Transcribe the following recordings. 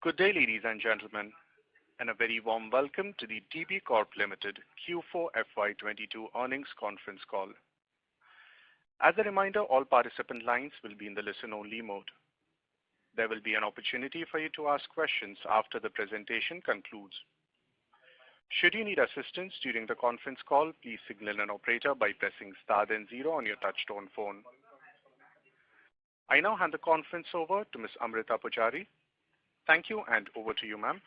Good day, ladies and gentlemen, and a very warm welcome to the DB Corp Limited Q4 FY22 earnings conference call. As a reminder, all participant lines will be in the listen-only mode. There will be an opportunity for you to ask questions after the presentation concludes. Should you need assistance during the conference call, please signal an operator by pressing star then 0 on your touchtone phone. I now hand the conference over to Ms. Amrita Pujari. Thank you, and over to you, ma'am.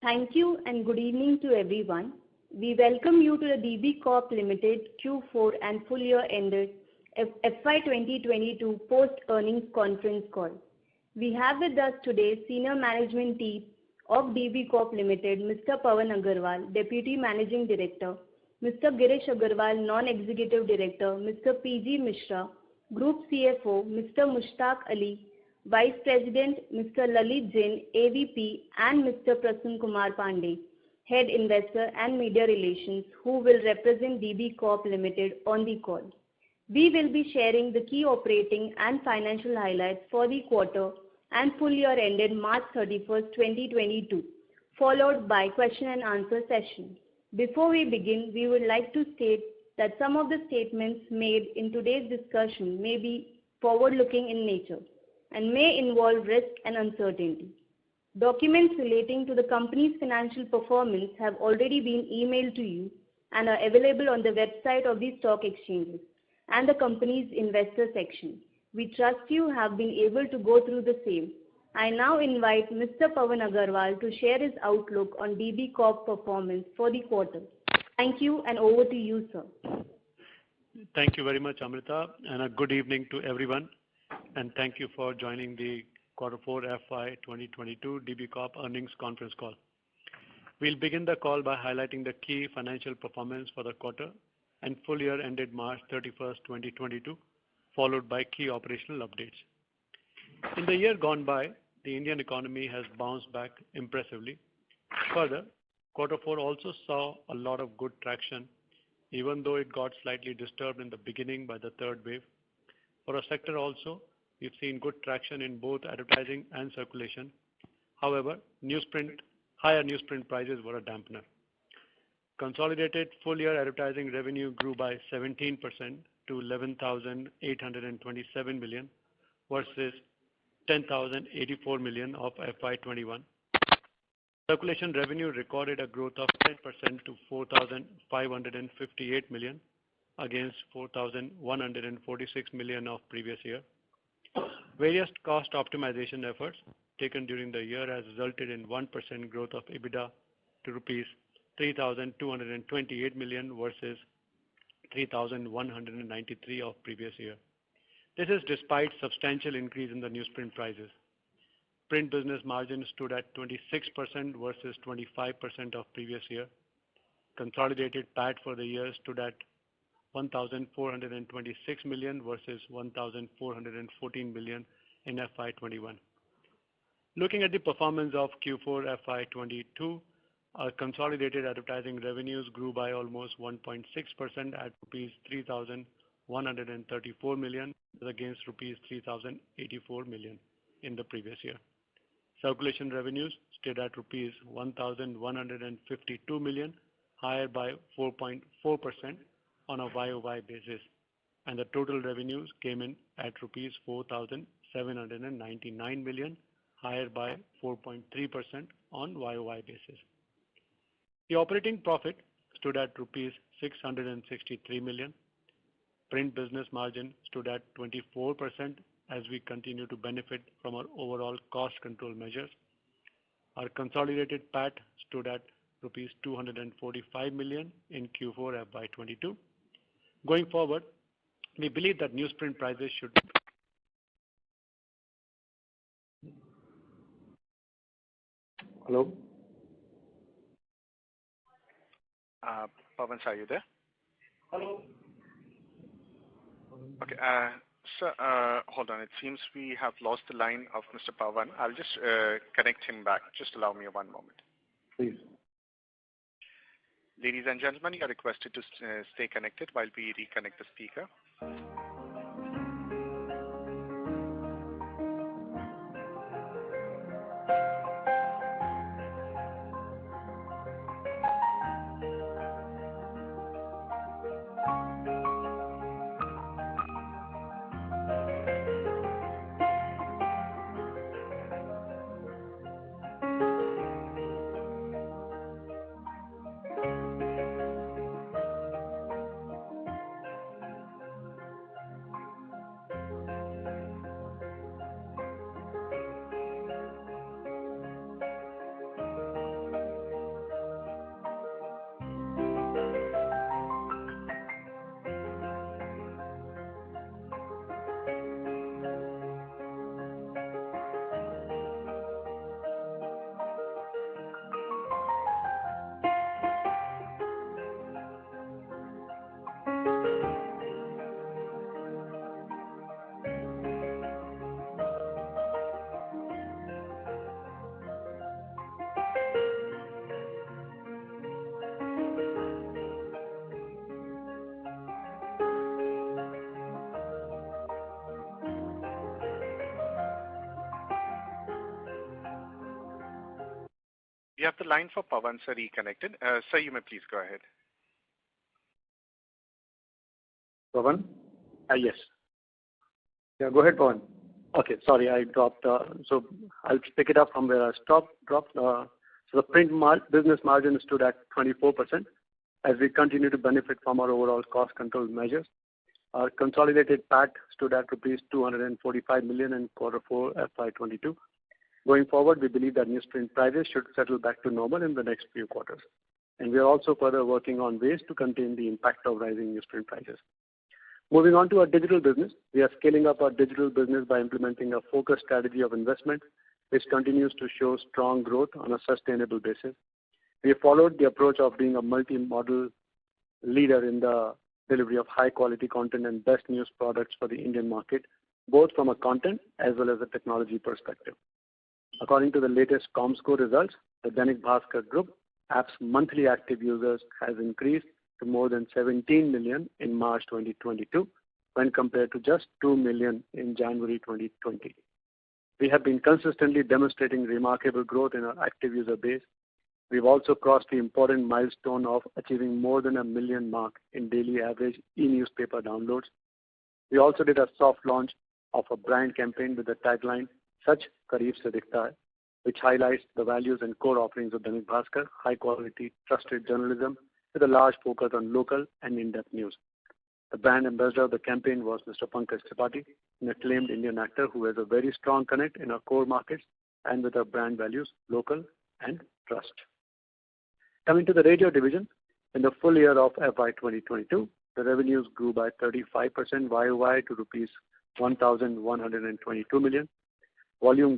Thank you, and good evening to everyone. We welcome you to the DB Corp Limited Q4 and full year ended FY 2022 post-earnings conference call. We have with us today senior management team of DB Corp Limited, Mr. Pawan Aggarwal, Deputy Managing Director, Mr. Girish Aggarwal, Non-Executive Director, Mr. PG Mishra, Group CFO, Mr. Mushtaq Ali, Vice President, Mr. Lalit Jain, AVP, and Mr. Prasanna Kumar Pandey, Head Investor and Media Relations, who will represent DB Corp Limited on the call. We will be sharing the key operating and financial highlights for the quarter and full year ended March 31st, 2022, followed by question and answer session. Before we begin, we would like to state that some of the statements made in today's discussion may be forward-looking in nature and may involve risk and uncertainty. Documents relating to the company's financial performance have already been emailed to you and are available on the website of the stock exchanges and the company's investor section. We trust you have been able to go through the same. I now invite Mr. Pawan Aggarwal to share his outlook on DB Corp performance for the quarter. Thank you, and over to you, sir. Thank you very much, Amrita, and a good evening to everyone. And thank you for joining the Q4 FY 2022 DB Corp earnings conference call. We'll begin the call by highlighting the key financial performance for the quarter and full year ended March 31st, 2022, followed by key operational updates. In the year gone by, the Indian economy has bounced back impressively. Further, Q4 also saw a lot of good traction, even though it got slightly disturbed in the beginning by the third wave. For our sector also, we've seen good traction in both advertising and circulation. However, higher newsprint prices were a dampener. Consolidated full year advertising revenue grew by 17% to 11,827 million versus 10,084 million of FY21. Circulation revenue recorded a growth of 10% to 4,558 million against 4,146 million of previous year. Various cost optimization efforts taken during the year has resulted in 1% growth of EBITDA to rupees 3,228 million versus 3,193 of previous year. This is despite substantial increase in the newsprint prices. Print business margin stood at 26% versus 25% of previous year. Consolidated PAT for the year stood at 1,426 million versus 1,414 million in FY21. Looking at the performance of Q4 FY22, our consolidated advertising revenues grew by almost 1.6% at rupees 3,134 million against rupees 3,084 million in the previous year. Circulation revenues stood at rupees 1,152 million, higher by 4.4% on a YOY basis, and the total revenues came in at rupees 4,799 million, higher by 4.3% on YOY basis. The operating profit stood at rupees 663 million. Print business margin stood at 24% as we continue to benefit from our overall cost control measures. Our consolidated PAT stood at rupees 245 million in Q4 FY22. Going forward, we believe that newsprint prices should. Hello? Pawan, are you there? Hello? Okay, sir, hold on. It seems we have lost the line of Mr. Pawan. I'll just connect him back. Just allow me one moment. Please. Ladies and gentlemen, you are requested to stay connected while we reconnect the speaker. have the line for Pawan sir reconnected. Sir, you may please go ahead. Pawan? Yes. Yeah, go ahead, Pawan. Okay, sorry, I dropped. So I'll pick it up from where I dropped. So the print business margin stood at 24% as we continue to benefit from our overall cost control measures. Our consolidated PAT stood at rupees 245 million in Q4 FY22. Going forward, we believe that newsprint prices should settle back to normal in the next few quarters. And we are also further working on ways to contain the impact of rising newsprint prices. Moving on to our digital business, we are scaling up our digital business by implementing a focused strategy of investment, which continues to show strong growth on a sustainable basis. We have followed the approach of being a multi-model leader in the delivery of high-quality content and best news products for the Indian market, both from a content as well as a technology perspective. According to the latest Comscore results, the Dainik Bhaskar Group app's monthly active users has increased to more than 17 million in March 2022 when compared to just 2 million in January 2020. We have been consistently demonstrating remarkable growth in our active user base. We've also crossed the important milestone of achieving more than 1 million mark in daily average e-newspaper downloads. We also did a soft launch of a brand campaign with the tagline, Sach Kareeb Se Dikhta Hai, which highlights the values and core offerings of Dainik Bhaskar, high quality, trusted journalism, with a large focus on local and in-depth news. The brand ambassador of the campaign was Mr. Pankaj Tripathi, an acclaimed Indian actor who has a very strong connect in our core markets and with our brand values, local and trust. Coming to the radio division, in the full year of FY 2022, the revenues grew by 35% YOY to rupees 1,122 million. Volume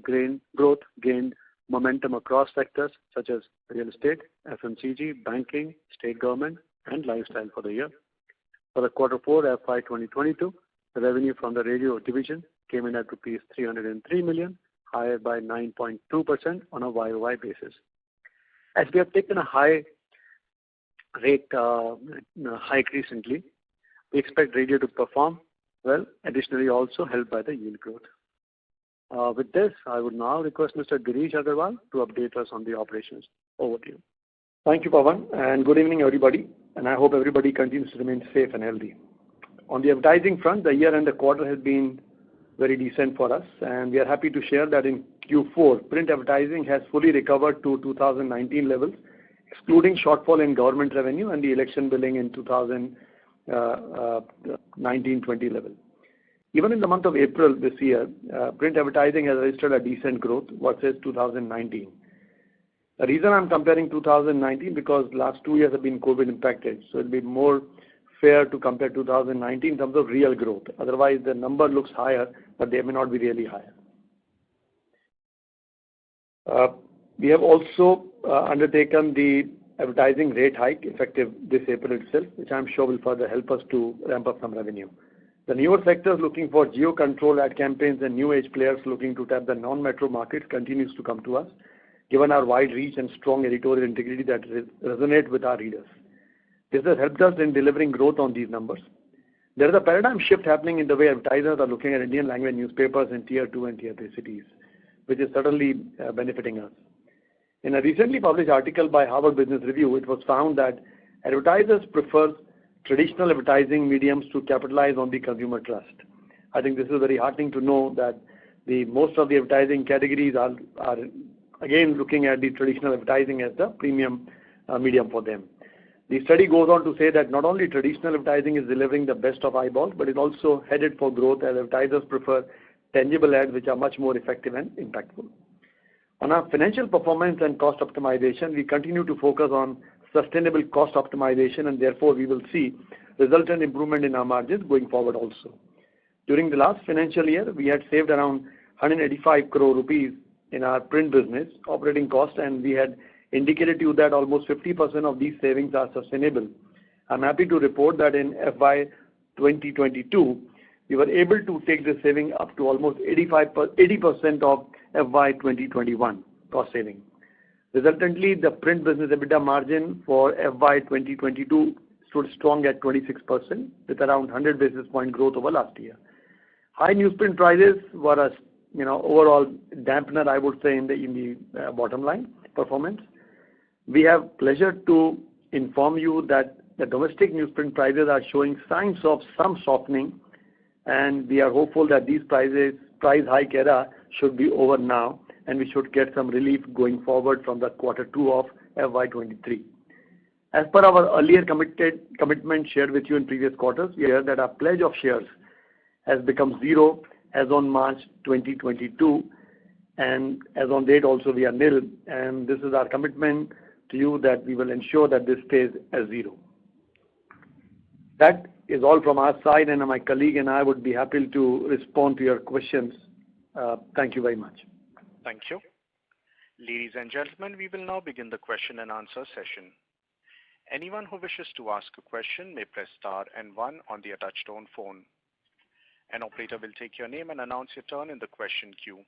growth gained momentum across sectors such as real estate, FMCG, banking, state government, and lifestyle for the year. For the Q4 FY 2022, the revenue from the radio division came in at rupees 303 million, higher by 9.2% on a YOY basis. As we have taken a high rate hike recently, we expect radio to perform well, additionally also helped by the yield growth. With this, I would now request Mr. Girish Agarwal to update us on the operations. Over to you. Thank you, Pawan, and good evening, everybody. And I hope everybody continues to remain safe and healthy. On the advertising front, the year and the quarter has been very decent for us, and we are happy to share that in Q4, print advertising has fully recovered to 2019 levels, excluding shortfall in government revenue and the election billing in 2019-20 level. Even in the month of April this year, print advertising has registered a decent growth versus 2019. The reason I'm comparing 2019 because last 2 years have been COVID impacted, so it'll be more fair to compare 2019 in terms of real growth. Otherwise, the number looks higher, but they may not be really higher. We have also undertaken the advertising rate hike effective this April itself, which I'm sure will further help us to ramp up some revenue. The newer sectors looking for geo-control ad campaigns and new age players looking to tap the non-metro markets continues to come to us, given our wide reach and strong editorial integrity that resonate with our readers. This has helped us in delivering growth on these numbers. There is a paradigm shift happening in the way advertisers are looking at Indian language newspapers in Tier 2 and Tier 3 cities, which is certainly benefiting us. In a recently published article by Harvard Business Review, it was found that advertisers prefer traditional advertising mediums to capitalize on the consumer trust. I think this is very heartening to know that most of the advertising categories are again looking at the traditional advertising as the premium medium for them. The study goes on to say that not only traditional advertising is delivering the best of eyeballs, but it's also headed for growth as advertisers prefer tangible ads which are much more effective and impactful. On our financial performance and cost optimization, we continue to focus on sustainable cost optimization, and therefore we will see resultant improvement in our margins going forward also. During the last financial year, we had saved around 185 crore rupees in our print business operating cost, and we had indicated to you that almost 50% of these savings are sustainable. I'm happy to report that in FY 2022, we were able to take the saving up to almost 80% of FY 2021 cost saving. Resultantly, the print business EBITDA margin for FY 2022 stood strong at 26% with around 100 basis point growth over last year. High newsprint prices were a overall dampener, I would say, in the bottom line performance. We have pleasure to inform you that the domestic newsprint prices are showing signs of some softening, and we are hopeful that these price hike era should be over now, and we should get some relief going forward from the Q2 of FY23. As per our earlier commitment shared with you in previous quarters, we hear that our pledge of shares has become zero as on March 2022, and as on date also we are nil, and this is our commitment to you that we will ensure that this stays as zero. That is all from our side, and my colleague and I would be happy to respond to your questions. Thank you very much. Thank you. Ladies and gentlemen, we will now begin the question and answer session. Anyone who wishes to ask a question may press star and one on their touchtone phone. An operator will take your name and announce your turn in the question queue.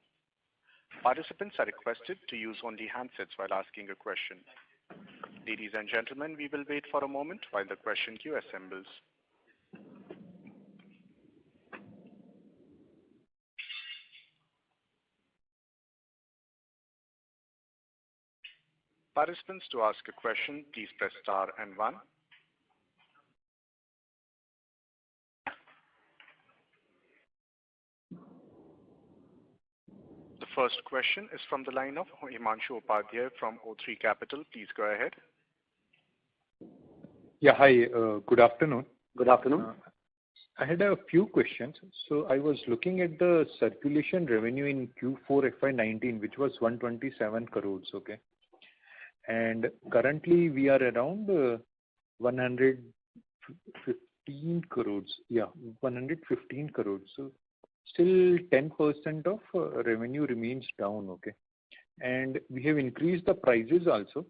Participants are requested to use only handsets while asking a question. Ladies and gentlemen, we will wait for a moment while the question queue assembles. Participants, to ask a question, please press star and one. The first question is from the line of Himanshu Upadhyay from O3 Capital. Please go ahead. Yeah, hi. Good afternoon. Good afternoon. I had a few questions. So I was looking at the circulation revenue in Q4 FY19, which was 127 crores, okay? And currently we are around 115 crores. Yeah, 115 crores. So still 10% of revenue remains down, okay? And we have increased the prices also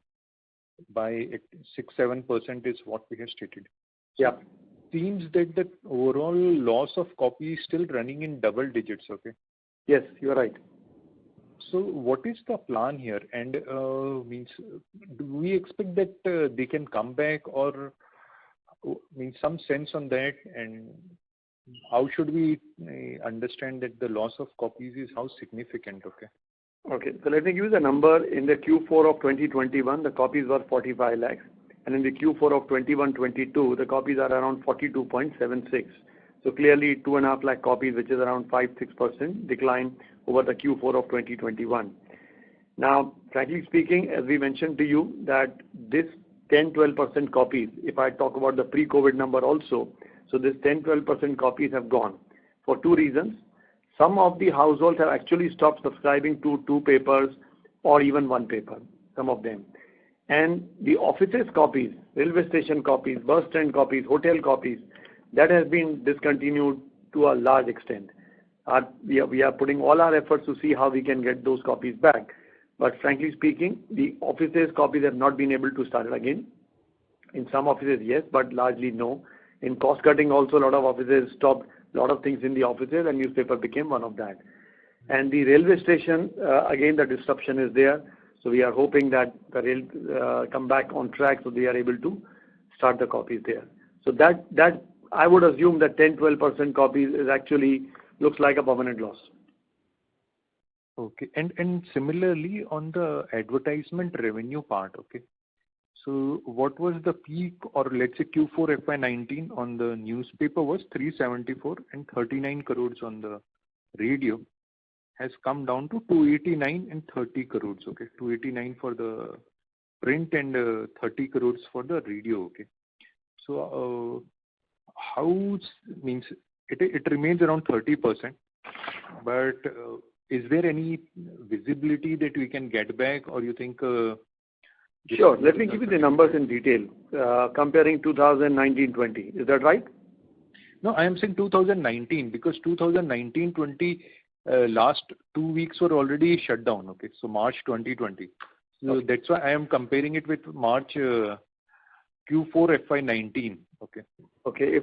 by 6-7% is what we have stated. Yeah. Seems that the overall loss of copy is still running in double digits, okay? Yes, you are right. So what is the plan here? And do we expect that they can come back, or some sense on that? And how should we understand that the loss of copies is how significant, okay? Okay, so let me give you the number. In the Q4 of 2021, the copies were 45 lakhs. And in the Q4 of 21-22, the copies are around 42.76. So clearly 2.5 lakh copies, which is around 5-6% decline over the Q4 of 2021. Now, frankly speaking, as we mentioned to you, that this 10-12% copies, if I talk about the pre-COVID number also, so this 10-12% copies have gone for two reasons. Some of the households have actually stopped subscribing to 2 papers or even 1 paper, some of them. And the offices copies, railway station copies, bus stand copies, hotel copies, that has been discontinued to a large extent. We are putting all our efforts to see how we can get those copies back. But frankly speaking, the offices copies have not been able to start it again. In some offices, yes, but largely no. In cost cutting also, a lot of offices stopped a lot of things in the offices, and newspaper became one of that. And the railway station, again, the disruption is there. So we are hoping that the rail come back on track so they are able to start the copies there. So that I would assume that 10-12% copies is actually looks like a permanent loss. Okay, and similarly on the advertisement revenue part, okay? So what was the peak, or let's say Q4 FY19 on the newspaper was 374 and 39 crores on the radio, has come down to 289 and 30 crores, okay? 289 for the print and 30 crores for the radio, okay? So it remains around 30%, but is there any visibility that we can get back, or you think? Sure. Let me give you the numbers in detail, comparing 2019-20. Is that right? No, I am saying 2019, because 2019-20 last 2 weeks were already shut down. Okay, so March 2020. So okay. That's why I am comparing it with March Q4 FY19. Okay. Okay.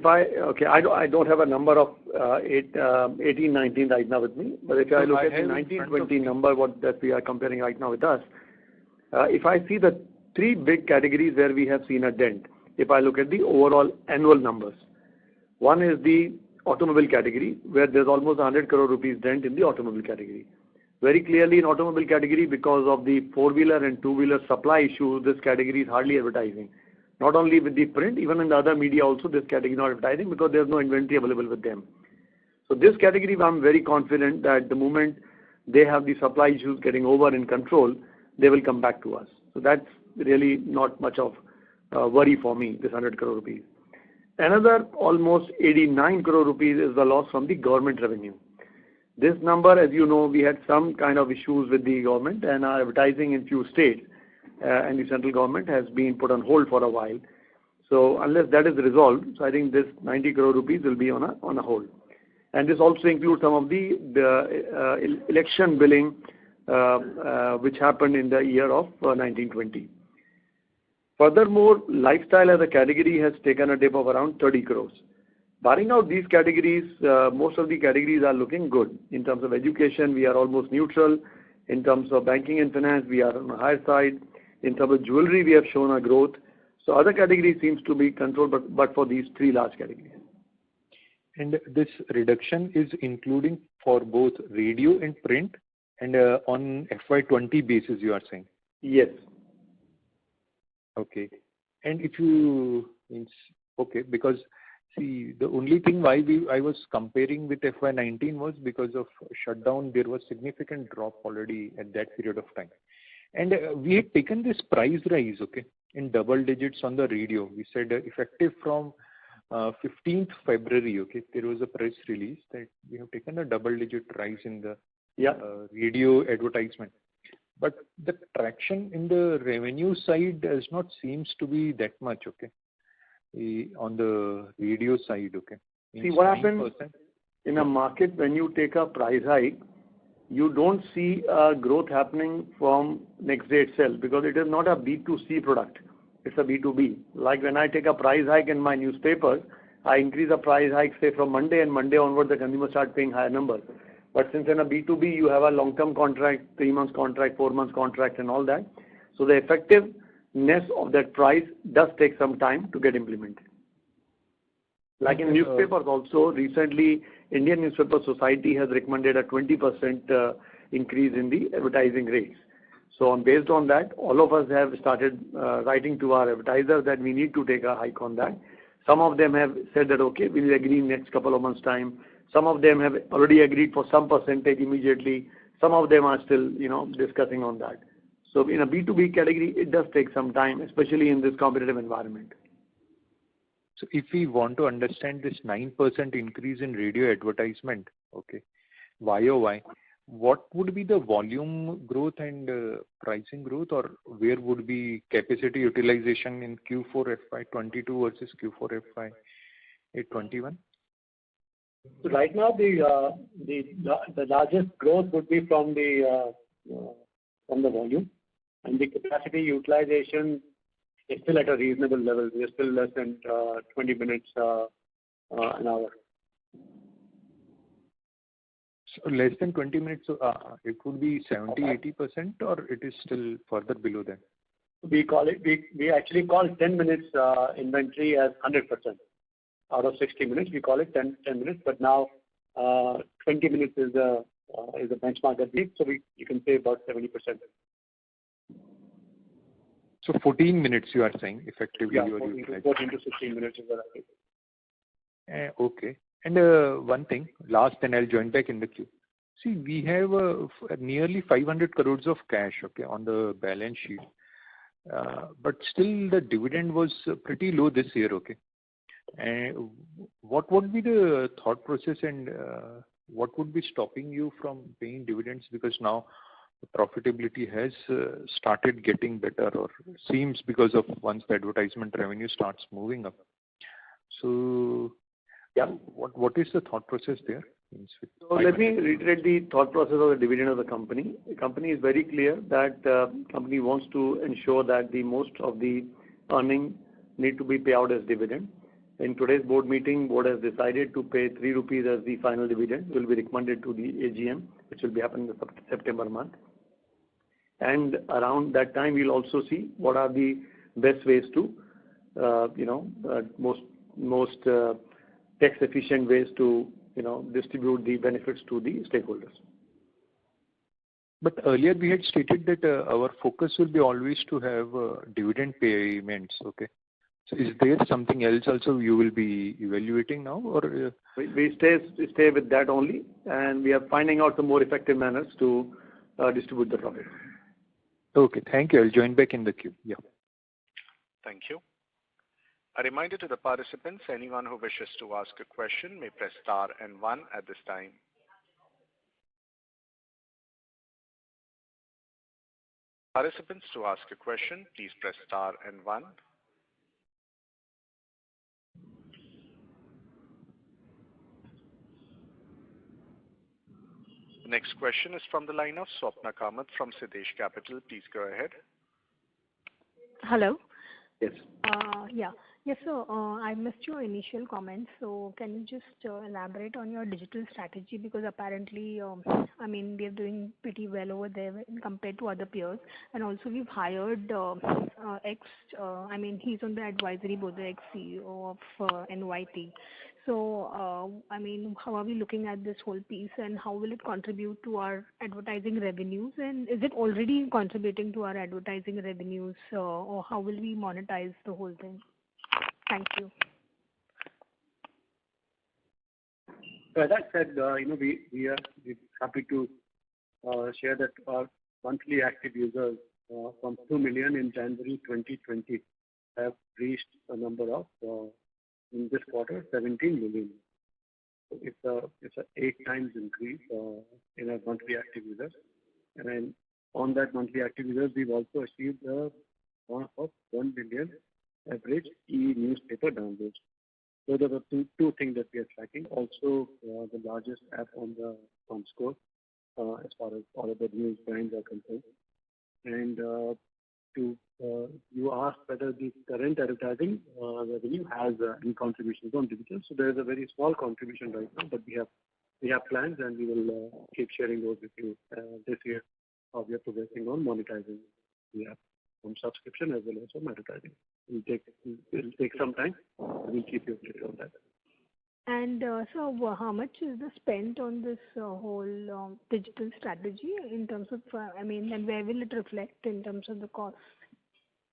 I don't have a number of 18-19 right now with me, but if I look at the 19-20 number, what that we are comparing right now with us, if I see the 3 big categories where we have seen a dent, if I look at the overall annual numbers, one is the automobile category, where there's almost 100 crore rupees dent in the automobile category. Very clearly in automobile category, because of the four-wheeler and two-wheeler supply issue, this category is hardly advertising. Not only with the print, even in the other media also, this category is not advertising because there's no inventory available with them. So this category, I'm very confident that the moment they have the supply issues getting over in control, they will come back to us. So that's really not much of worry for me, this 100 crore rupees. Another almost 89 crore rupees is the loss from the government revenue. This number, as you know, we had some kind of issues with the government, and our advertising in few states and the central government has been put on hold for a while. So unless that is resolved, so I think this 90 crore rupees will be on a hold. And this also includes some of the election billing which happened in the year of 1920. Furthermore, lifestyle as a category has taken a dip of around 30 crores. Barring out these categories, most of the categories are looking good. In terms of education, we are almost neutral. In terms of banking and finance, we are on the higher side. In terms of jewelry, we have shown a growth. So other categories seems to be controlled, but for these three large categories. And this reduction is including for both radio and print, and on FY20 basis, you are saying? Yes. Okay. And if you, okay, because see, the only thing why I was comparing with FY19 was because of shutdown, there was significant drop already at that period of time. And we had taken this price rise, okay, in double digits on the radio. We said effective from 15th February, okay, there was a press release that we have taken a double-digit rise in the radio advertisement. But the traction in the revenue side does not seems to be that much, okay, on the radio side, okay. See, what happens in a market when you take a price hike, you don't see a growth happening from next day itself because it is not a B2C product. It's a B2B. Like when I take a price hike in my newspaper, I increase the price hike, say from Monday, and Monday onward the consumer start paying higher numbers. But since in a B2B, you have a long-term contract, 3 months contract, 4 months contract and all that. So the effectiveness of that price does take some time to get implemented. Like in newspapers also, recently Indian Newspaper Society has recommended a 20% increase in the advertising rates. So based on that, all of us have started writing to our advertisers that we need to take a hike on that. Some of them have said that, okay, we will agree in next couple of months' time. Some of them have already agreed for some percentage immediately. Some of them are still, discussing on that. So in a B2B category, it does take some time, especially in this competitive environment. So if we want to understand this 9% increase in radio advertisement, okay, YOY, what would be the volume growth and pricing growth, or where would be capacity utilization in Q4 FY22 versus Q4 FY21? So right now, the largest growth would be from the volume, and the capacity utilization is still at a reasonable level. We are still less than 20 minutes an hour. So less than 20 minutes, it would be 70-80%, or it is still further below that? We actually call 10 minutes inventory as 100%. Out of 60 minutes, we call it 10 minutes, but now 20 minutes is the benchmark that we, so you can say about 70%. So 14 minutes you are saying effectively? Yeah, 14 to 16 minutes is what I think. Okay. And one thing, last, and I'll join back in the queue. See, we have nearly 500 crores of cash, okay, on the balance sheet. But still the dividend was pretty low this year, okay. And what would be the thought process, and what would be stopping you from paying dividends? Because now profitability has started getting better, or seems, because of once the advertisement revenue starts moving up. So yeah, what is the thought process there? So let me reiterate the thought process of the dividend of the company. The company is very clear that the company wants to ensure that the most of the earnings need to be paid out as dividend. In today's board meeting, board has decided to pay 3 rupees as the final dividend. It will be recommended to the AGM, which will be happening in the September month. And around that time, we'll also see what are the best ways to, most tax efficient ways to, distribute the benefits to the stakeholders. But earlier we had stated that our focus will be always to have dividend payments. Okay. So is there something else also you will be evaluating now, or? We stay with that only, and we are finding out some more effective manners to distribute the profit. Okay, thank you. I'll join back in the queue. Yeah. Thank you. A reminder to the participants, anyone who wishes to ask a question may press star and one at this time. Participants, to ask a question, please press star and one. The next question is from the line of Swapna Kamath from Siddesh Capital. Please go ahead. Hello. Yes. Yes, sir. I missed your initial comments. So can you just elaborate on your digital strategy? Because apparently, we are doing pretty well over there compared to other peers. And also we've hired he's on the advisory board, the ex-CEO of NYT. So, how are we looking at this whole piece, and how will it contribute to our advertising revenues? And is it already contributing to our advertising revenues, or how will we monetize the whole thing? Thank you. So as I said, we are happy to share that our monthly active users from 2 million in January 2020 have reached a number of in this quarter 17 million. So it's a 8 times increase in our monthly active users, and then on that monthly active users we've also achieved a mark of 1 million average e-newspaper downloads. So there are two things that we are tracking. Also, the largest app on the Comscore as far as all of the news brands are concerned. And you asked whether the current advertising revenue has any contributions on digital. So there is a very small contribution right now, but we have plans, and we will keep sharing those with you this year. We are progressing on monetizing the app from subscription as well as from advertising. It will take some time. We'll keep you updated on that. And so how much is the spent on this whole digital strategy in terms of, and where will it reflect in terms of the cost?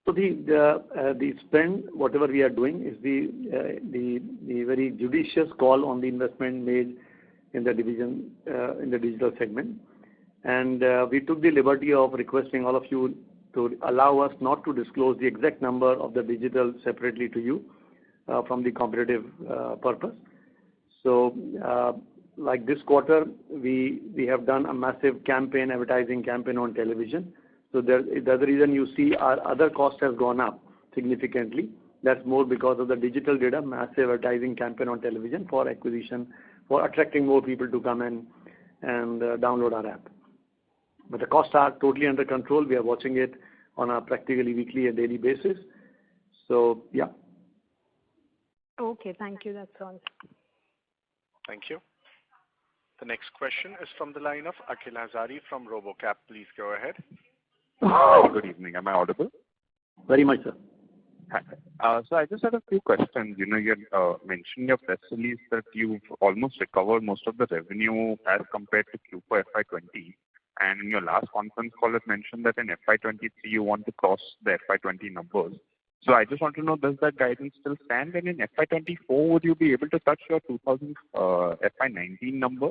So the spend, whatever we are doing, is the very judicious call on the investment made in the division in the digital segment, and we took the liberty of requesting all of you to allow us not to disclose the exact number of the digital separately to you from the competitive purpose. So like this quarter, we have done a massive advertising campaign on television. So that's the reason you see our other cost has gone up significantly. That's more because of the digital data, massive advertising campaign on television for acquisition, for attracting more people to come in and download our app. But the costs are totally under control. We are watching it on a practically weekly and daily basis. So, yeah. Okay, thank you. That's all. Thank you. The next question is from the line of Akhil Hazari from RoboCap. Please go ahead. Good evening. Am I audible? Very much, sir. Hi. So I just had a few questions. You mentioned in your press release that you've almost recovered most of the revenue as compared to Q4 FY20. And in your last conference call, it mentioned that in FY23 you want to cross the FY20 numbers. So I just want to know, does that guidance still stand? And in FY24, would you be able to touch your FY19 number?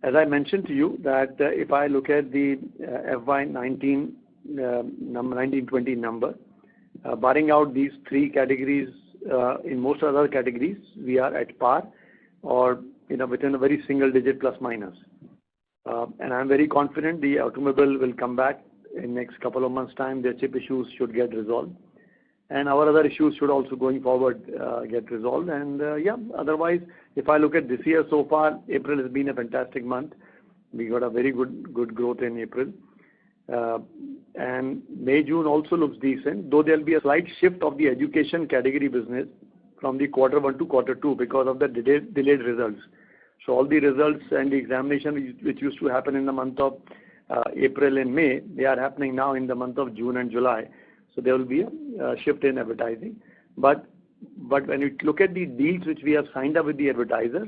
As I mentioned to you, that if I look at the FY19 19-20 number, barring out these 3 categories, in most other categories, we are at par or within a very single digit plus minus. And I'm very confident the automobile will come back in next couple of months' time. Their chip issues should get resolved, and our other issues should also going forward get resolved. And otherwise, if I look at this year so far, April has been a fantastic month. We got a very good growth in April, and May, June also looks decent. Though there'll be a slight shift of the education category business from the Q1 to Q2 because of the delayed results. So all the results and the examination which used to happen in the month of April and May, they are happening now in the month of June and July. So there will be a shift in advertising. But when you look at the deals which we have signed up with the advertisers,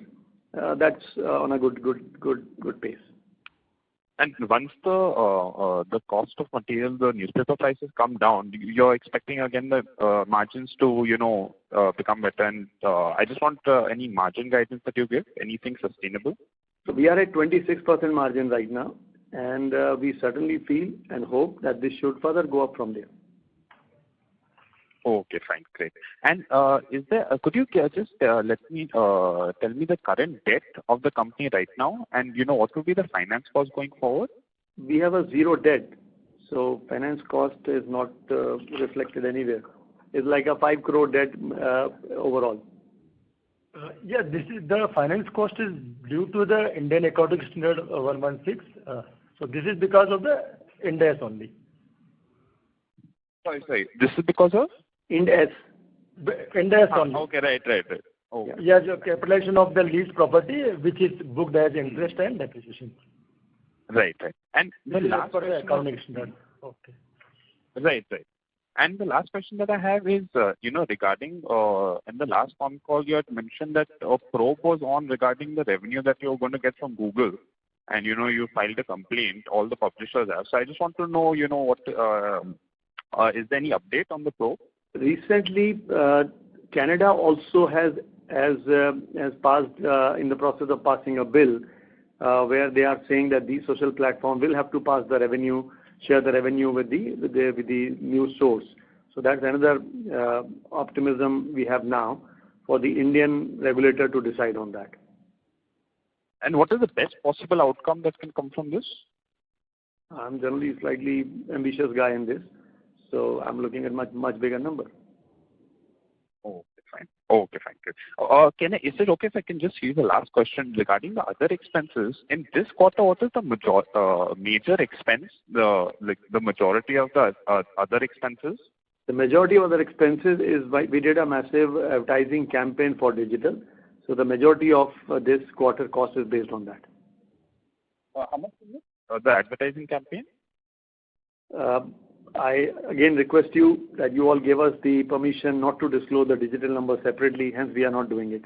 that's on a good pace. And once the cost of material, the newspaper prices come down, you're expecting again the margins to become better. And I just want any margin guidance that you give, anything sustainable. So we are at 26% margin right now, and we certainly feel and hope that this should further go up from there. Okay, fine, great. And could you just tell me the current debt of the company right now, and what will be the finance cost going forward? We have a zero debt, so finance cost is not reflected anywhere. It's like a 5 crore debt overall. Yeah, the finance cost is due to the Indian Accounting Standard 116. So this is because of the Ind AS only. Sorry. This is because of? Ind AS. Ind AS only. Okay, right. Oh. Yes, capitalization of the leased property, which is booked as interest and depreciation. Right. And the last for the accounting standard. Okay. Right. And the last question that I have is, regarding in the last phone call you had mentioned that a probe was on regarding the revenue that you're going to get from Google, and you filed a complaint. All the publishers have. So I just want to know, what is there any update on the probe? Recently, Canada also has passed in the process of passing a bill where they are saying that these social platforms will have to pass the revenue, share the revenue with the news source. So that's another optimism we have now for the Indian regulator to decide on that. And what is the best possible outcome that can come from this? I'm generally a slightly ambitious guy in this, so I'm looking at much bigger number. Okay, fine. Good. Is it okay if I can just use the last question regarding the other expenses? In this quarter, what is the major expense, the majority of the other expenses? The majority of other expenses is we did a massive advertising campaign for digital. So the majority of this quarter cost is based on that. How much is it? The advertising campaign? I again request you that you all give us the permission not to disclose the digital number separately, hence we are not doing it.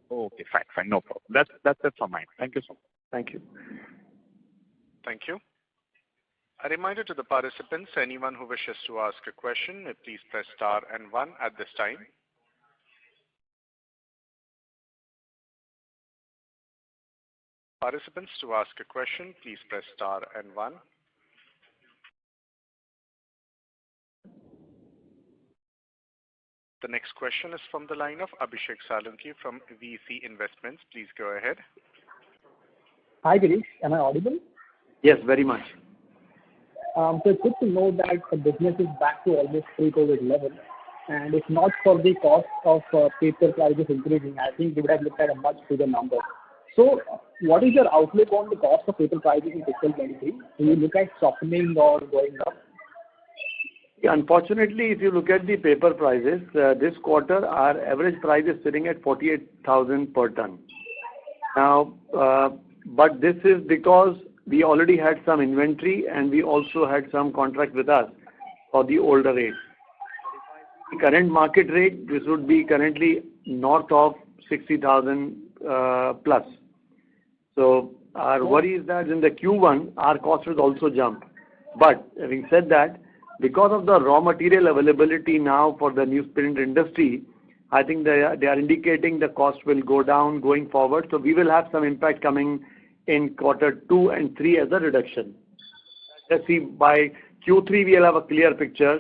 Okay, fine, no problem. That's it from mine. Thank you so much. Thank you. Thank you. A reminder to the participants, anyone who wishes to ask a question, may please press star and 1 at this time. Participants, to ask a question, please press star and 1. The next question is from the line of Abhishek Salunki from VC Investments. Please go ahead. Hi, Girish. Am I audible? Yes, very much. So it's good to know that the business is back to almost pre-COVID level. And if not for the cost of paper prices increasing, I think we would have looked at a much bigger number. So what is your outlook on the cost of paper prices in fiscal 23? Do you look at softening or going up? Yeah, unfortunately, if you look at the paper prices, this quarter our average price is sitting at 48,000 per ton. Now, but this is because we already had some inventory and we also had some contract with us for the older rate. The current market rate, this would be currently north of 60,000 plus. So our worry is that in the Q1 our cost will also jump. But having said that, because of the raw material availability now for the newsprint industry, I think they are indicating the cost will go down going forward. So we will have some impact coming in quarter 2 and 3 as a reduction. Let's see, by Q3 we'll have a clear picture.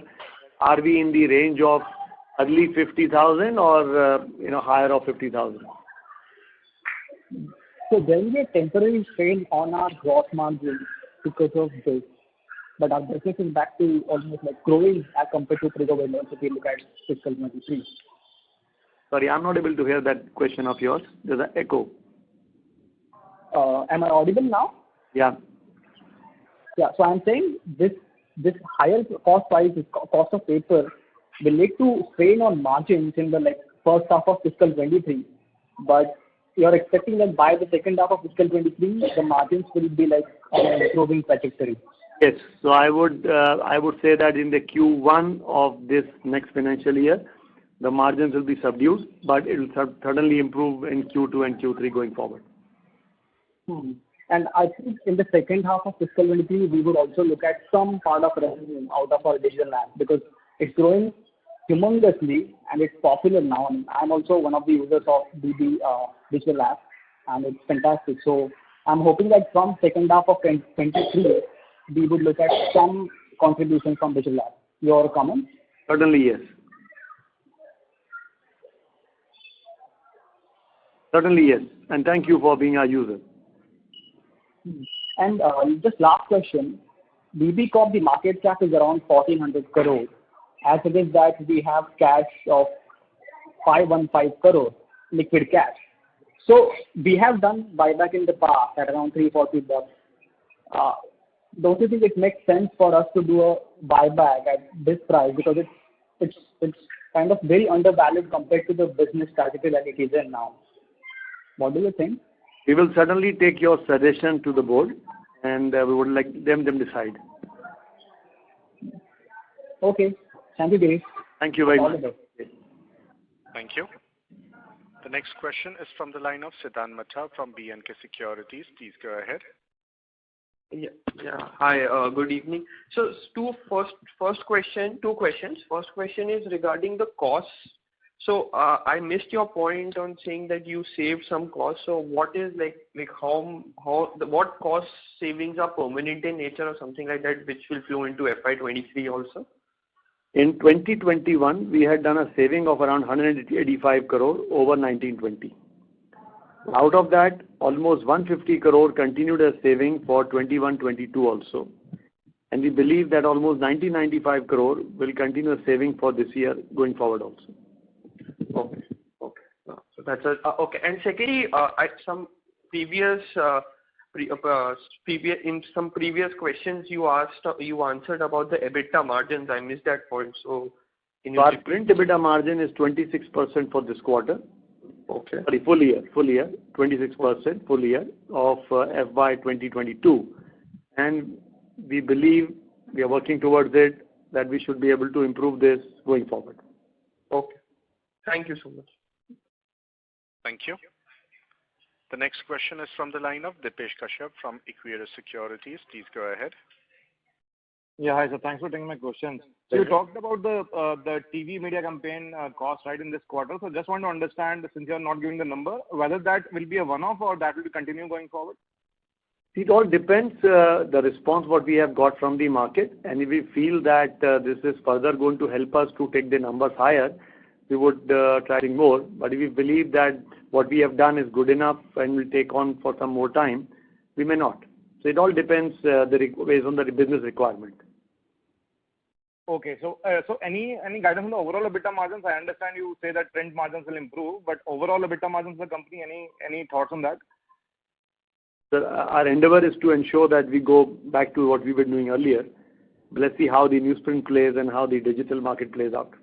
Are we in the range of early 50,000 or higher of 50,000? So there will be a temporary strain on our gross margin because of this. But our business is back to almost like growing as compared to pre-COVID levels if you look at fiscal 23. Sorry, I'm not able to hear that question of yours. There's an echo. Am I audible now? Yeah. Yeah, so I'm saying this higher cost of paper will lead to strain on margins in the first half of fiscal 23. But you're expecting that by the second half of fiscal 23, the margins will be on an improving trajectory. Yes. So I would say that in the Q1 of this next financial year, the margins will be subdued, but it will certainly improve in Q2 and Q3 going forward. And I think in the second half of fiscal 23, we would also look at some part of revenue out of our digital app because it's growing humongously and it's popular now. And I'm also one of the users of DB digital app, and it's fantastic. So I'm hoping that from second half of 23, we would look at some contribution from digital app. Your comments? Certainly, yes. Certainly, yes. And thank you for being our user. And just last question. DB Corp, the market cap is around 1,400 crore. As it is that we have cash of 515 crore, liquid cash. So we have done buyback in the past at around $340. Don't you think it makes sense for us to do a buyback at this price because it's kind of very undervalued compared to the business strategy that it is in now? What do you think? We will certainly take your suggestion to the board, and we would like them decide. Okay. Thank you, Girish. Thank you very All much. the best. Thank you. The next question is from the line of Siddhant Matta from B&K Securities. Please go ahead. Yeah. Hi, good evening. So two questions. First question is regarding the costs. So I missed your point on saying that you saved some costs. So what is what cost savings are permanent in nature or something like that, which will flow into FY23 also? In 2021, we had done a saving of around 185 crore over 1920. Out of that, almost 150 crore continued as saving for 21-22 also. And we believe that almost 90-95 crore will continue as saving for this year going forward also. Okay. So that's okay. And secondly, in some previous questions you answered about the EBITDA margins. I missed that point. So our print EBITDA margin is 26% for this quarter. Okay. Sorry, full year, 26% full year of FY 2022. And we believe we are working towards it, that we should be able to improve this going forward. Okay. Thank you so much. Thank you. The next question is from the line of Dipesh Kashyap from Equirus Securities. Please go ahead. Yeah, hi, sir. Thanks for taking my questions. So you talked about the TV media campaign cost, right, in this quarter. So just want to understand, since you are not giving the number, whether that will be a one-off or that will continue going forward? It all depends the response what we have got from the market, and if we feel that this is further going to help us to take the numbers higher, we would try more. But if we believe that what we have done is good enough and will take on for some more time, we may not. So it all depends based on the business requirement. Okay, so any guidance on the overall EBITDA margins? I understand you say that print margins will improve, but overall EBITDA margins of the company, any thoughts on that? Sir, our endeavor is to ensure that we go back to what we were doing earlier. But let's see how the newsprint plays and how the digital market plays out.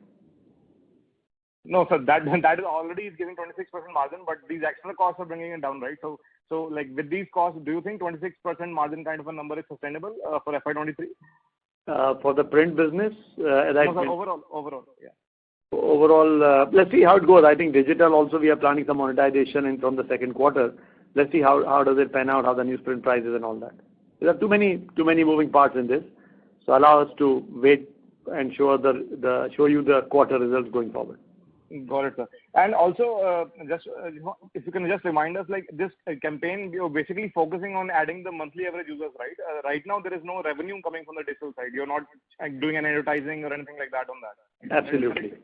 No, sir, that is already giving 26% margin, but these extra costs are bringing it down, right? So like with these costs, do you think 26% margin kind of a number is sustainable for FY23? For the print business, as I no, sir, overall, yeah. Overall, let's see how it goes. I think digital also we are planning some monetization from the second quarter. Let's see how does it pan out, how the newsprint prices and all that. There are too many moving parts in this. So allow us to wait and show you the quarter results going forward. Got it, sir. And also, if you can just remind us, like this campaign, you're basically focusing on adding the monthly average users, right? Right now, there is no revenue coming from the digital side. You're not doing any advertising or anything like that on that. Absolutely.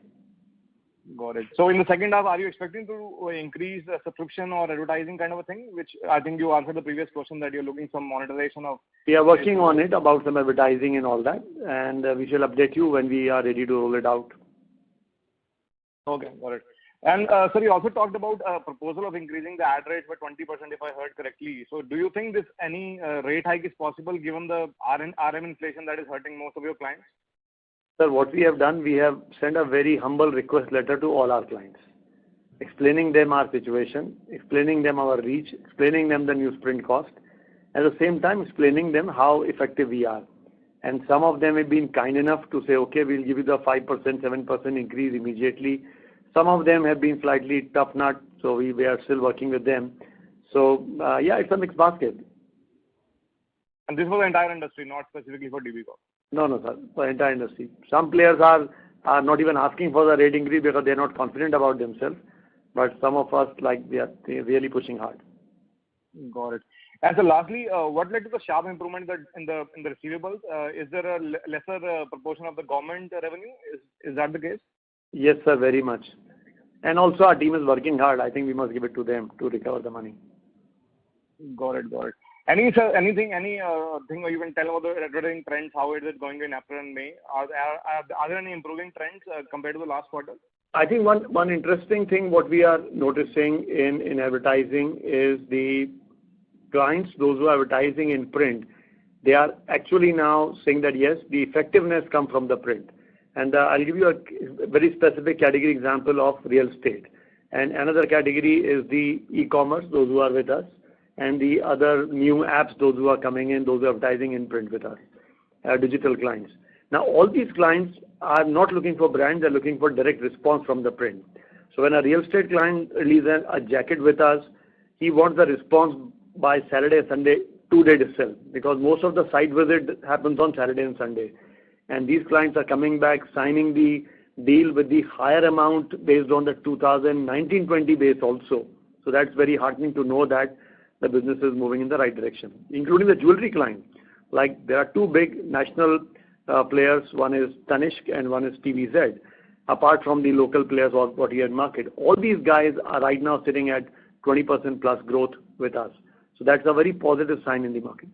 Got it. So in the second half, are you expecting to increase the subscription or advertising kind of a thing? Which I think you answered the previous question that you're looking some monetization of. We are working on it about some advertising and all that, and we shall update you when we are ready to roll it out. Okay, got it. And sir, you also talked about a proposal of increasing the ad rate by 20%, if I heard correctly. So do you think any rate hike is possible given the RM inflation that is hurting most of your clients? Sir, what we have done, we have sent a very humble request letter to all our clients, explaining them our situation, explaining them our reach, explaining them the newsprint cost, at the same time explaining them how effective we are. And some of them have been kind enough to say, okay, we'll give you the 5%, 7% increase immediately. Some of them have been slightly tough nut, so we are still working with them. So, yeah, it's a mixed basket. And this for the entire industry, not specifically for DB Corp. No, sir. For entire industry. Some players are not even asking for the rate increase because they're not confident about themselves. But some of us, they're really pushing hard. Got it. And so lastly, what led to the sharp improvement in the receivables? Is there a lesser proportion of the government revenue? Is that the case? Yes, sir, very much. And also our team is working hard. I think we must give it to them to recover the money. Got it. Anything you can tell about the advertising trends, how it is going in April and May? Are there any improving trends compared to the last quarter? I think one interesting thing what we are noticing in advertising is the clients, those who are advertising in print, they are actually now saying that yes, the effectiveness comes from the print. And I'll give you a very specific category example of real estate. And another category is the e-commerce, those who are with us, and the other new apps, those who are coming in, those who are advertising in print with us, digital clients. Now, all these clients are not looking for brands, they're looking for direct response from the print. So when a real estate client releases a jacket with us, he wants the response by Saturday, Sunday, 2 days itself, because most of the site visit happens on Saturday and Sunday. And these clients are coming back, signing the deal with the higher amount based on the 2019-20 base also. So that's very heartening to know that the business is moving in the right direction, including the jewelry client. Like there are two big national players, one is Tanishq and one is TVZ, apart from the local players or what here in market. All these guys are right now sitting at 20% plus growth with us. So that's a very positive sign in the market.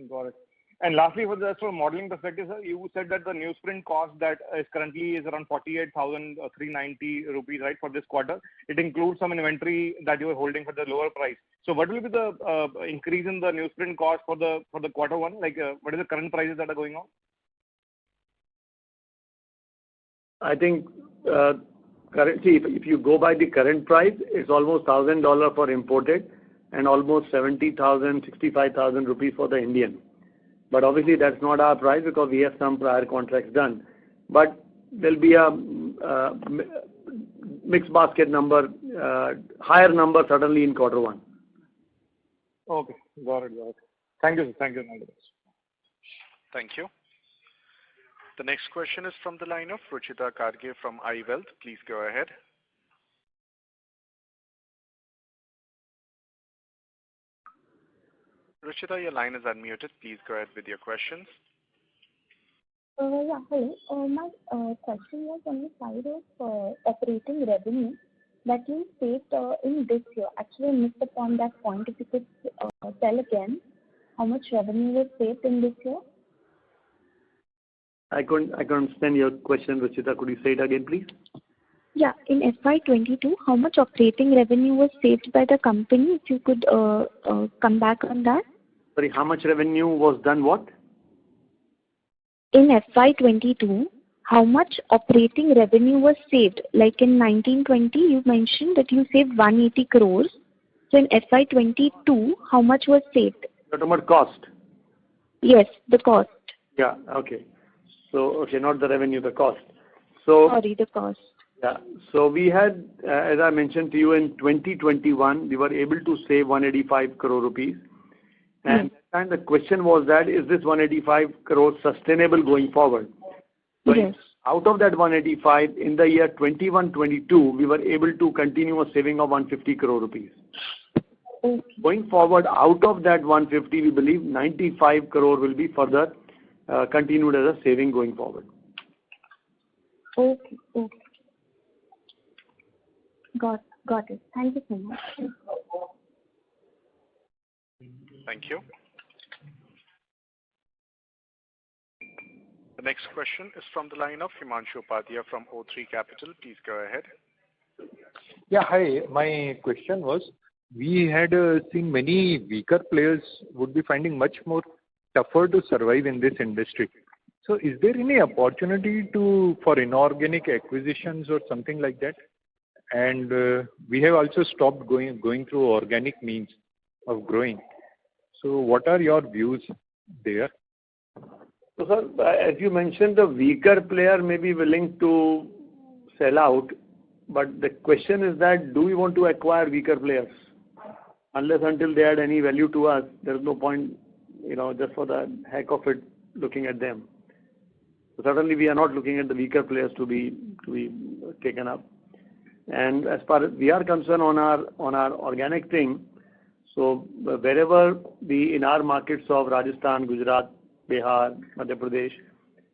Got it. And lastly, for modeling perspective, sir, you said that the newsprint cost that is currently around 48,390 rupees, right, for this quarter. It includes some inventory that you are holding for the lower price. So what will be the increase in the newsprint cost for the quarter one? Like what is the current prices that are going on? I think currently, if you go by the current price, it's almost $1,000 for imported and almost 70,000, 65,000 rupees for the Indian. But obviously that's not our price because we have some prior contracts done. But there'll be a mixed basket number, higher number certainly in quarter one. Okay, got it. Thank you. Thank you. The next question is from the line of Ruchita Karge from iWealth. Please go ahead. Ruchita, your line is unmuted. Please go ahead with your questions. Yeah, hello. My question was on the side of operating revenue that you saved in this year. Actually, I missed upon that point. If you could tell again how much revenue was saved in this year? I couldn't understand your question, Ruchita. Could you say it again, please? Yeah, in FY22, how much operating revenue was saved by the company? If you could come back on that. Sorry, how much revenue was done what? In FY22, how much operating revenue was saved? Like in 1920, you mentioned that you saved 180 crores. So in FY22, how much was saved? You're talking about cost? Yes, the cost. Yeah, okay. So, not the revenue, the cost. So, sorry, the cost. Yeah. So we had, as I mentioned to you, in 2021, we were able to save 185 crore rupees. And the question was that, is this 185 crore sustainable going forward? So yes. Out of that 185, in the year 21-22, we were able to continue a saving of 150 crore rupees. Okay. Going forward, out of that 150, we believe 95 crore will be further continued as a saving going forward. Okay. Got it. Thank you so much. Thank you. The next question is from the line of Himanshu Upadhyay from O3 Capital. Please go ahead. Yeah, hi. My question was, we had seen many weaker players would be finding much more tougher to survive in this industry. So is there any opportunity for inorganic acquisitions or something like that? And we have also stopped going through organic means of growing. So what are your views there? So, sir, as you mentioned, the weaker player may be willing to sell out, but the question is that, do we want to acquire weaker players? Unless until they add any value to us, there is no point just for the heck of it, looking at them. So certainly, we are not looking at the weaker players to be taken up. And as far as we are concerned on our organic thing, so wherever in our markets of Rajasthan, Gujarat, Bihar, Madhya Pradesh,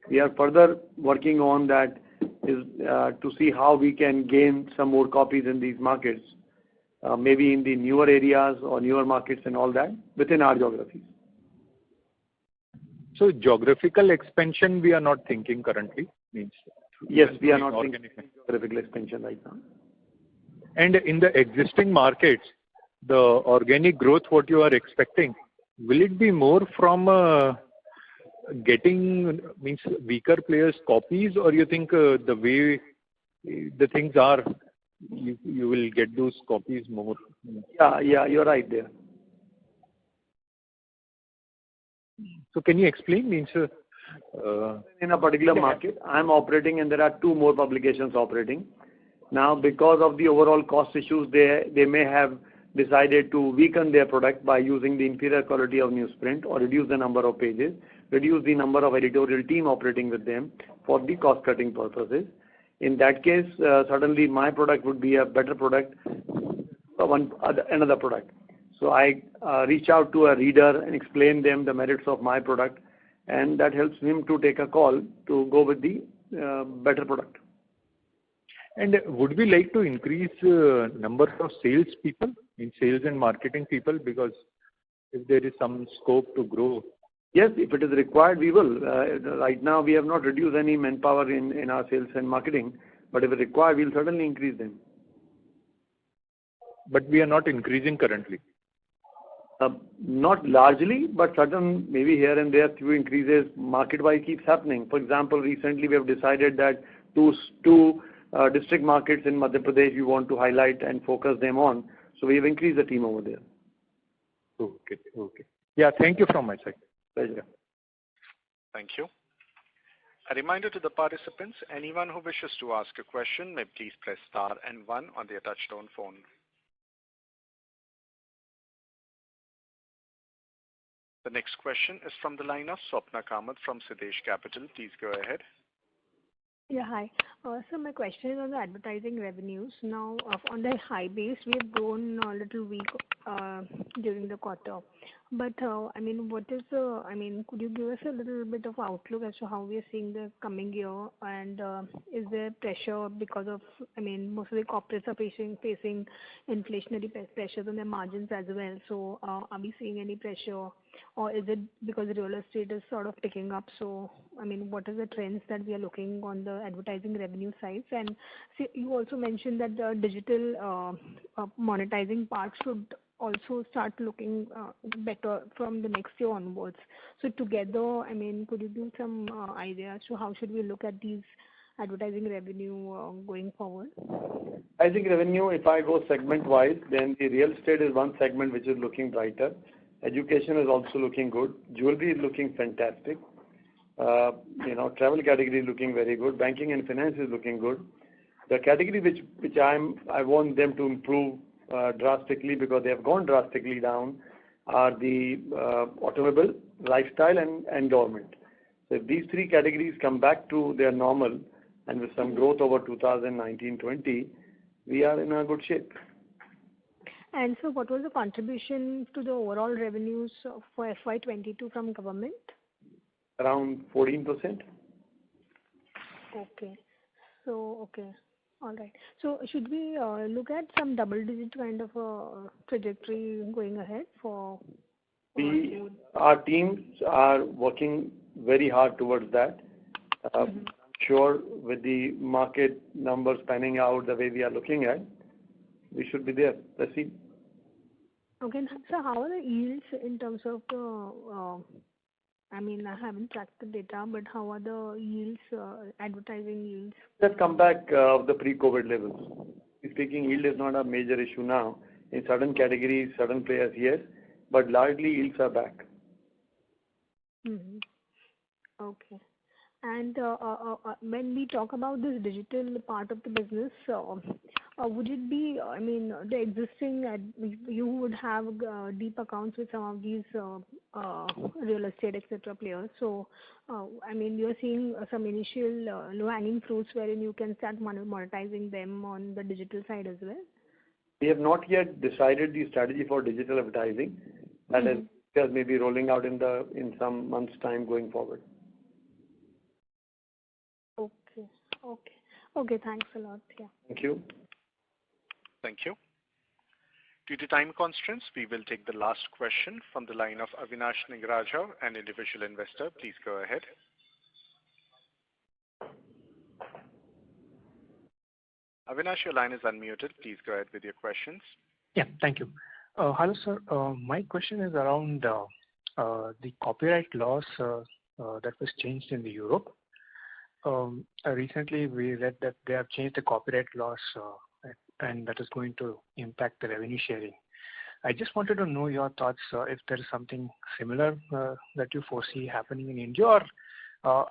we are further working on that is to see how we can gain some more copies in these markets, maybe in the newer areas or newer markets and all that within our geographies. So geographical expansion we are not thinking currently, means. Yes, we are not thinking geographical expansion right now. And in the existing markets, the organic growth what you are expecting, will it be more from getting weaker players copies, or you think the way the things are, you will get those copies more? Yeah, you're right there. So can you explain? In a particular market, I'm operating and there are 2 more publications operating. Now, because of the overall cost issues, they may have decided to weaken their product by using the inferior quality of newsprint or reduce the number of pages, reduce the number of editorial team operating with them for the cost-cutting purposes. In that case, certainly my product would be a better product than another product. So I reach out to a reader and explain them the merits of my product, and that helps him to take a call to go with the better product. And would we like to increase number of sales people, in sales and marketing people, because if there is some scope to grow? Yes, if it is required, we will. Right now, we have not reduced any manpower in our sales and marketing, but if required, we'll certainly increase them. But we are not increasing currently. Not largely, but certain maybe here and there few increases market-wise keeps happening. For example, recently we have decided that two district markets in Madhya Pradesh we want to highlight and focus them on. So we have increased the team over there. Okay. Yeah, thank you from my side. Pleasure. Thank you. A reminder to the participants, anyone who wishes to ask a question may please press star and 1 on their touchtone phone. The next question is from the line of Swapna Kamath from Siddesh Capital. Please go ahead. Yeah, hi. So my question is on the advertising revenues. Now, on the high base, we have grown a little weak during the quarter. But, could you give us a little bit of outlook as to how we are seeing the coming year? And is there pressure because of, most of the corporates are facing inflationary pressures on their margins as well. So, are we seeing any pressure? Or is it because real estate is sort of picking up? So, what are the trends that we are looking on the advertising revenue side? And you also mentioned that the digital monetizing part should also start looking better from the next year onwards. So together, could you give some idea as to how should we look at these advertising revenue going forward? Advertising revenue, if I go segment-wise, then the real estate is one segment which is looking brighter. Education is also looking good. Jewelry is looking fantastic. Travel category is looking very good. Banking and finance is looking good. The category which I want them to improve drastically, because they have gone drastically down, are the automobile, lifestyle, and government. So if these 3 categories come back to their normal and with some growth over 2019-20, we are in a good shape. And so what was the contribution to the overall revenues for FY22 from government? Around 14%. Okay. All right. So should we look at some double-digit kind of a trajectory going ahead for? Our teams are working very hard towards that. I'm sure with the market numbers panning out the way we are looking at, we should be there. Let's see. Okay. So how are the yields in terms of the? I haven't tracked the data, but how are the yields, advertising yields? Let's come back of the pre-COVID levels. Speaking, yield is not a major issue now. In certain categories, certain players, yes, but largely yields are back. Okay. And when we talk about this digital part of the business, would it be, I mean, the existing, you would have deep accounts with some of these real estate, etc. players. So, I mean, you're seeing some initial low-hanging fruits wherein you can start monetizing them on the digital side as well? We have not yet decided the strategy for digital advertising. That is just maybe rolling out in some months' time going forward. Okay, thanks a lot. Yeah. Thank you. Thank you. Due to time constraints, we will take the last question from the line of Avinash Ningaraja, an individual investor. Please go ahead. Avinash, your line is unmuted. Please go ahead with your questions. Yeah, thank you. Hello, sir. My question is around the copyright laws that was changed in Europe. Recently, we read that they have changed the copyright laws and that is going to impact the revenue sharing. I just wanted to know your thoughts if there is something similar that you foresee happening in India, or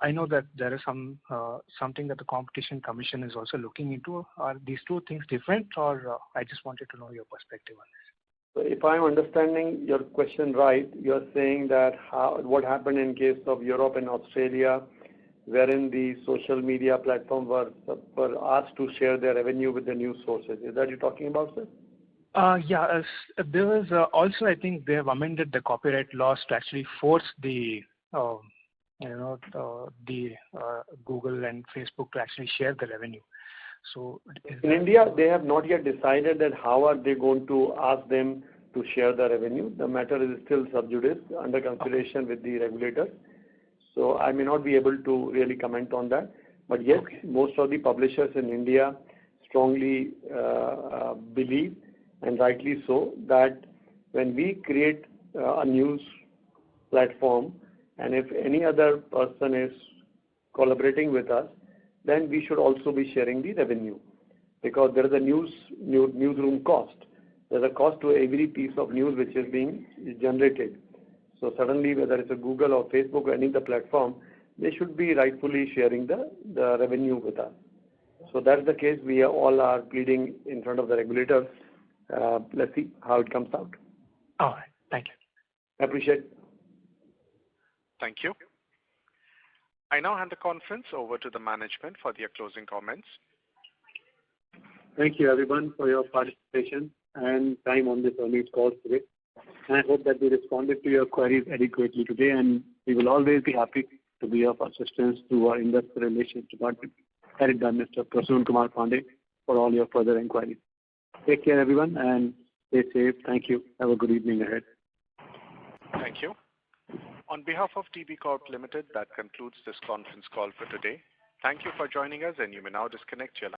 I know that there is something that the Competition Commission is also looking into. Are these two things different, or I just wanted to know your perspective on this? So if I'm understanding your question right, you're saying that what happened in case of Europe and Australia, wherein the social media platform were asked to share their revenue with the news sources. Is that you're talking about, sir? Yeah. There was also, I think they have amended the copyright laws to actually force the Google and Facebook to actually share the revenue. So in India, they have not yet decided that how are they going to ask them to share the revenue. The matter is still sub judice, under consideration with the regulators. So I may not be able to really comment on that. But yes, most of the publishers in India strongly believe, and rightly so, that when we create a news platform, and if any other person is collaborating with us, then we should also be sharing the revenue, because there is a newsroom cost. There's a cost to every piece of news which is being generated. So suddenly, whether it's a Google or Facebook or any other platform, they should be rightfully sharing the revenue with us. So that's the case. We all are pleading in front of the regulators. Let's see how it comes out. All right. Thank you. I appreciate it. Thank you. I now hand the conference over to the management for their closing comments. Thank you, everyone, for your participation and time on this earnings call today. And I hope that we responded to your queries adequately today, and we will always be happy to be of assistance to our Investor Relations Department, headed by Mr. Prasoon Kumar Pandey, for all your further inquiries. Take care, everyone, and stay safe. Thank you. Have a good evening ahead. Thank you. On behalf of DB Corp Limited, that concludes this conference call for today. Thank you for joining us, and you may now disconnect your line.